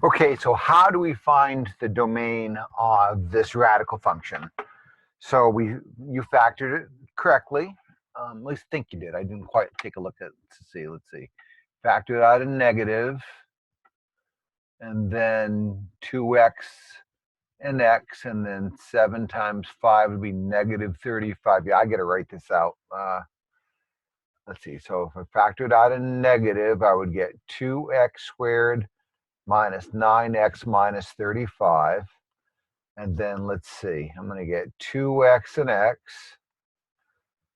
Okay, so how do we find the domain of this radical function? So you factored it correctly. At least think you did. I didn't quite take a look at it to see. Let's see. Factor it out a negative, and then 2x and x, and then 7 times 5 would be negative 35. Yeah, I got to write this out. Let's see. So if I factor it out a negative, I would get 2x squared minus 9x minus 35. And then let's see, I'm going to get 2x and x,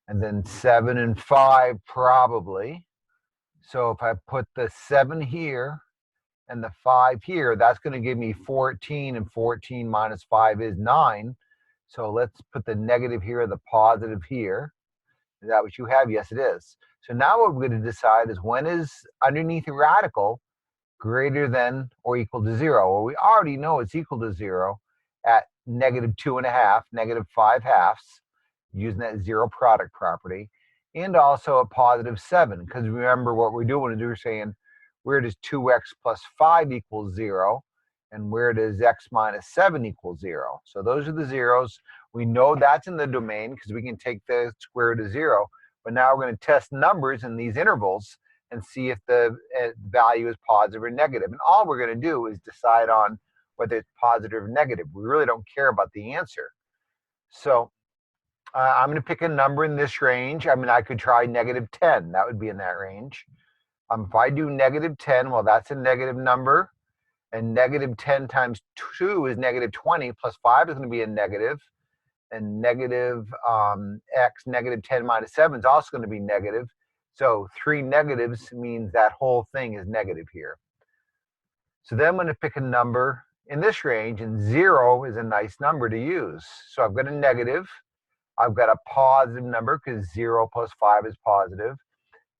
and then 7 and 5 probably. So if I put the 7 here and the 5 here, that's going to give me 14, and 14 minus 5 is 9. So let's put the negative here, the positive here. Is that what you have? Yes, it is. So now what we're going to decide is when is underneath a radical greater than or equal to 0? Well, we already know it's equal to 0 at negative 2.5, negative 5 halves, using that zero product property, and also at positive 7, because remember what we're doing is we're saying where does 2x plus 5 equal 0, and where does x minus 7 equal 0. So those are the zeros. We know that's in the domain because we can take the square root of 0, but now we're going to test numbers in these intervals and see if the value is positive or negative. And all we're going to do is decide on whether it's positive or negative. We really don't care about the answer. So I'm going to pick a number in this range. I mean, I could try negative 10. That would be in that range. If I do negative 10, well, that's a negative number. And negative 10 times 2 is negative 20, plus 5 is going to be a negative. And negative x, negative 10 minus 7 is also going to be negative. So 3 negatives means that whole thing is negative here. So then I'm going to pick a number in this range, and 0 is a nice number to use. So I've got a negative. I've got a positive number because 0 plus 5 is positive,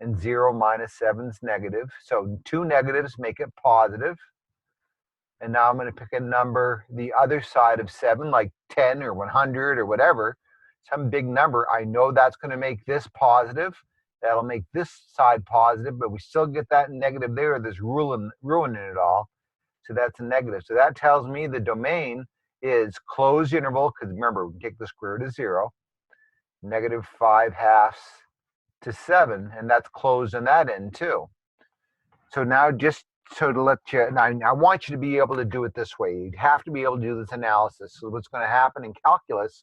and 0 minus 7 is negative. So 2 negatives make it positive. And now I'm going to pick a number the other side of 7, like 10 or 100 or whatever, some big number. I know that's going to make this positive. That'll make this side positive, but we still get that negative there, this ruining it all. So that's a negative. So that tells me the domain is closed interval, because remember, we take the square root of 0, negative 5 halves to 7, and that's closed on that end too. So now just so to let you, and I want you to be able to do it this way. You'd have to be able to do this analysis. So what's going to happen in calculus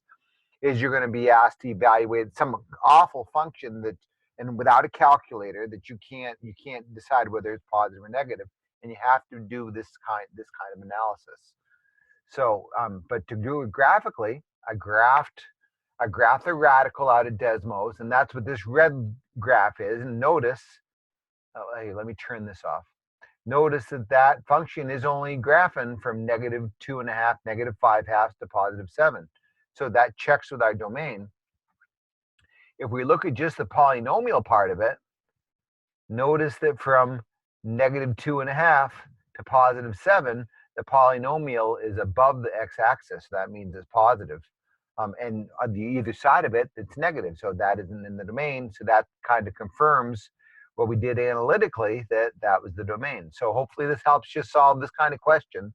is you're going to be asked to evaluate some awful function that, and without a calculator, that you can't decide whether it's positive or negative, and you have to do this kind of analysis. So, but to do it graphically, I graphed the radical out of Desmos, and that's what this red graph is. And notice, hey, let me turn this off. Notice that that function is only graphing from negative 2.5, negative 5 halves to positive 7. So that checks with our domain. If we look at just the polynomial part of it, notice that from negative 2.5 to positive 7, the polynomial is above the x-axis. That means it's positive. And on the either side of it, it's negative. So that isn't in the domain. So that kind of confirms what we did analytically, that was the domain. So hopefully this helps you solve this kind of question.